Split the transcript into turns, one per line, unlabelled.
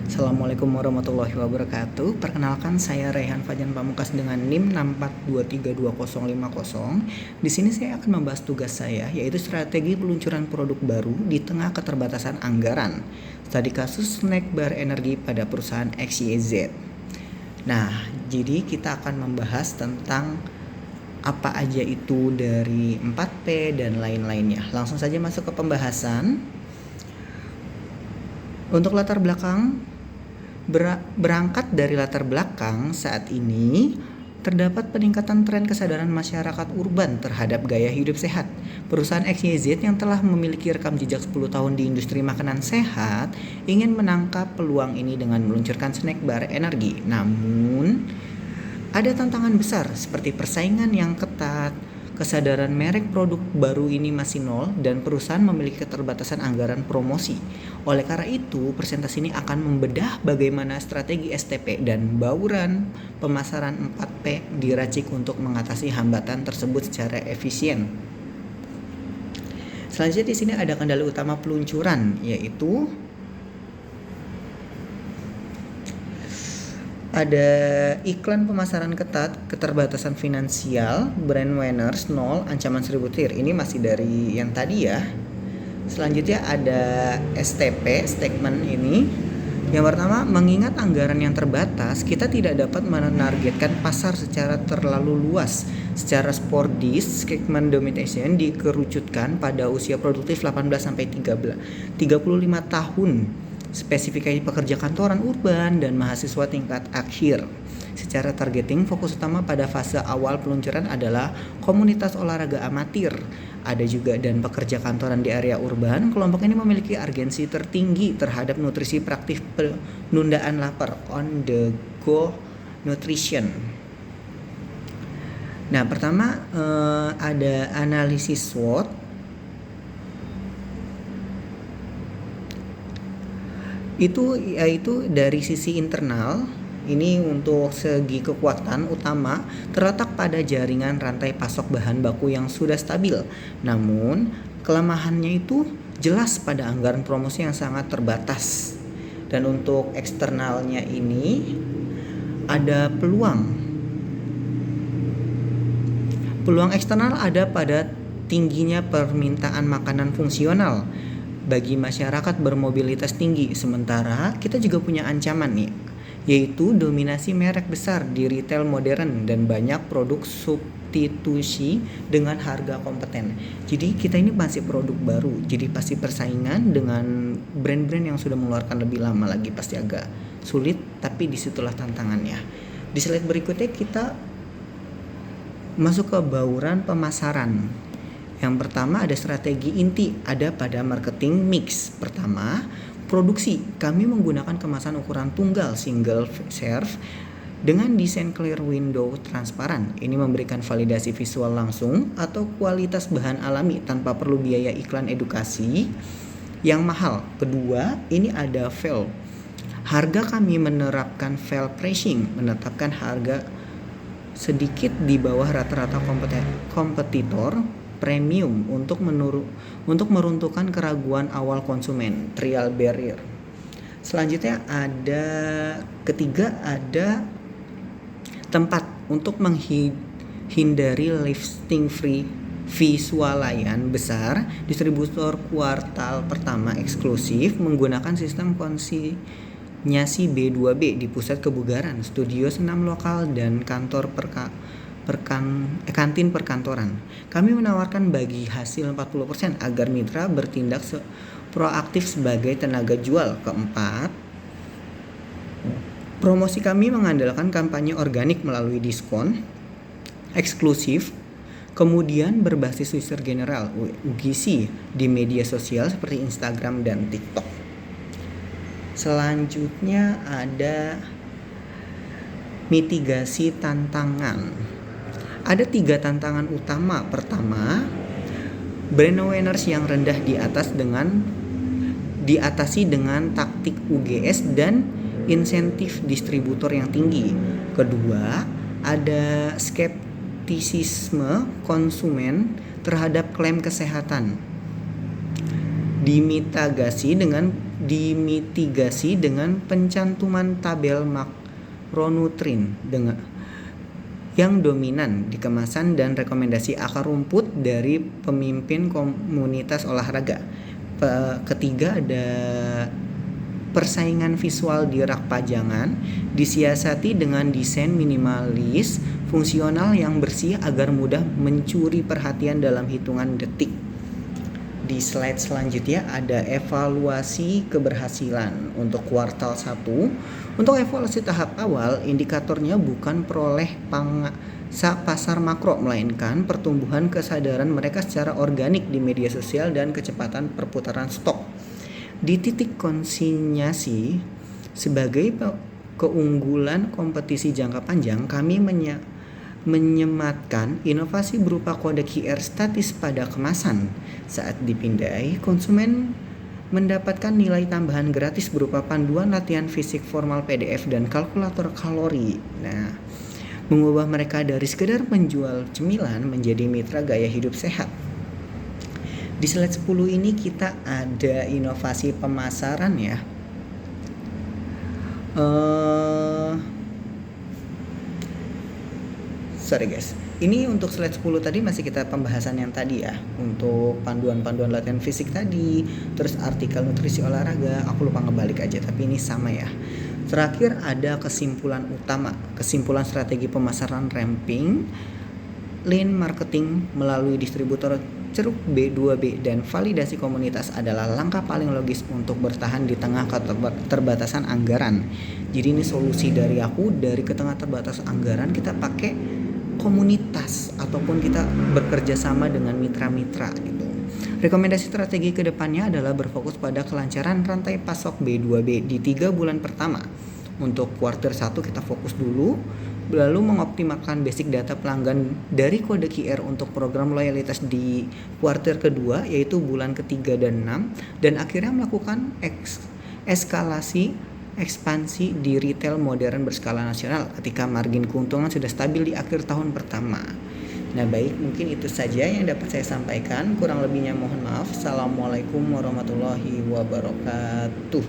Assalamualaikum warahmatullahi wabarakatuh. Perkenalkan saya Rehan Fajan Pamungkas dengan NIM 64232050. Di sini saya akan membahas tugas saya, yaitu strategi peluncuran produk baru di tengah keterbatasan anggaran. Studi kasus snack bar energi pada perusahaan XYZ. Nah, jadi kita akan membahas tentang apa aja itu dari 4P dan lain-lainnya. Langsung saja masuk ke pembahasan. Untuk latar belakang, berangkat dari latar belakang saat ini terdapat peningkatan tren kesadaran masyarakat urban terhadap gaya hidup sehat. Perusahaan XYZ yang telah memiliki rekam jejak 10 tahun di industri makanan sehat ingin menangkap peluang ini dengan meluncurkan snack bar energi. Namun, ada tantangan besar seperti persaingan yang ketat, kesadaran merek produk baru ini masih nol, dan perusahaan memiliki keterbatasan anggaran promosi. Oleh karena itu, presentasi ini akan membedah bagaimana strategi STP dan bauran pemasaran 4P diracik untuk mengatasi hambatan tersebut secara efisien. Selanjutnya di sini ada kendala utama peluncuran, yaitu ada iklan pemasaran ketat, keterbatasan finansial, brand awareness 0, ancaman 1000 tir. Ini masih dari yang tadi ya. Selanjutnya ada STP, statement ini. Yang pertama, mengingat anggaran yang terbatas, kita tidak dapat menargetkan pasar secara terlalu luas. Secara spordies, segment domination dikerucutkan pada usia produktif 18-35 tahun. Spesifikasi pekerja kantoran urban dan mahasiswa tingkat akhir. Secara targeting, fokus utama pada fase awal peluncuran adalah komunitas olahraga amatir. Ada juga dan pekerja kantoran di area urban. Kelompok ini memiliki urgensi tertinggi terhadap nutrisi praktis penundaan lapar, on the go nutrition. Nah, pertama ada analisis SWOT. Yaitu dari sisi internal. Ini untuk segi kekuatan utama terletak pada jaringan rantai pasok bahan baku yang sudah stabil. Namun kelemahannya itu jelas pada anggaran promosi yang sangat terbatas. Dan untuk eksternalnya ini ada peluang eksternal ada pada tingginya permintaan makanan fungsional bagi masyarakat bermobilitas tinggi. Sementara kita juga punya ancaman nih, yaitu dominasi merek besar di retail modern dan banyak produk substitusi dengan harga kompeten. Jadi kita ini masih produk baru, jadi pasti persaingan dengan brand-brand yang sudah mengeluarkan lebih lama lagi pasti agak sulit, tapi disitulah tantangannya. Di slide berikutnya kita masuk ke bauran pemasaran. Yang pertama ada strategi inti, ada pada marketing mix. Pertama, produksi. Kami menggunakan kemasan ukuran tunggal single serve dengan desain clear window transparan. Ini memberikan validasi visual langsung atau kualitas bahan alami tanpa perlu biaya iklan edukasi yang mahal. Kedua, ini ada value. Harga kami menerapkan value pricing, menetapkan harga sedikit di bawah rata-rata kompetitor premium untuk meruntuhkan keraguan awal konsumen, trial barrier. Selanjutnya ketiga ada tempat untuk menghindari listing free visualayan besar. Distributor kuartal pertama eksklusif menggunakan sistem konsinyasi B2B di pusat kebugaran, studio senam lokal dan kantor kantin perkantoran. Kami menawarkan bagi hasil 40% agar mitra bertindak proaktif sebagai tenaga jual. Keempat, promosi kami mengandalkan kampanye organik melalui diskon eksklusif, kemudian berbasis user general UGC di media sosial seperti Instagram dan TikTok. Selanjutnya ada mitigasi tantangan. Ada 3 tantangan utama. Pertama, brand awareness yang rendah diatasi dengan taktik UGS dan insentif distributor yang tinggi. Kedua, ada skeptisisme konsumen terhadap klaim kesehatan. Dimitigasi dengan dimitigasi dengan pencantuman tabel makronutrien yang dominan di kemasan dan rekomendasi akar rumput dari pemimpin komunitas olahraga. Ketiga ada persaingan visual di rak pajangan, disiasati dengan desain minimalis, fungsional yang bersih agar mudah mencuri perhatian dalam hitungan detik. Di slide selanjutnya ada evaluasi keberhasilan untuk kuartal 1. Untuk evaluasi tahap awal, indikatornya bukan peroleh pasar makro, melainkan pertumbuhan kesadaran mereka secara organik di media sosial dan kecepatan perputaran stok. Di titik konsinyasi, sebagai keunggulan kompetisi jangka panjang, kami menyematkan inovasi berupa kode QR statis pada kemasan. Saat dipindai, konsumen mendapatkan nilai tambahan gratis berupa panduan latihan fisik formal PDF dan kalkulator kalori. Nah, mengubah mereka dari sekedar penjual cemilan menjadi mitra gaya hidup sehat. Di slide 10 ini kita ada inovasi pemasaran ya. Sorry guys, ini untuk slide 10 tadi masih kita pembahasan yang tadi ya. Untuk panduan-panduan latihan fisik tadi, terus artikel nutrisi olahraga, aku lupa ngebalik aja, tapi ini sama ya. Terakhir ada kesimpulan utama, kesimpulan strategi pemasaran ramping, lean marketing melalui distributor ceruk B2B dan validasi komunitas adalah langkah paling logis untuk bertahan di tengah keterbatasan anggaran. Jadi ini solusi dari aku, dari tengah terbatas anggaran kita pakai komunitas ataupun kita bekerja sama dengan mitra-mitra gitu. Rekomendasi strategi kedepannya adalah berfokus pada kelancaran rantai pasok B2B di 3 bulan pertama. Untuk kuartal 1 kita fokus dulu, lalu mengoptimalkan basic data pelanggan dari kode QR untuk program loyalitas di kuartal kedua, yaitu bulan ketiga dan 6, dan akhirnya melakukan eskalasi ekspansi di retail modern berskala nasional ketika margin keuntungan sudah stabil di akhir tahun pertama. Nah baik, mungkin itu saja yang dapat saya sampaikan, kurang lebihnya mohon maaf. Assalamualaikum warahmatullahi wabarakatuh.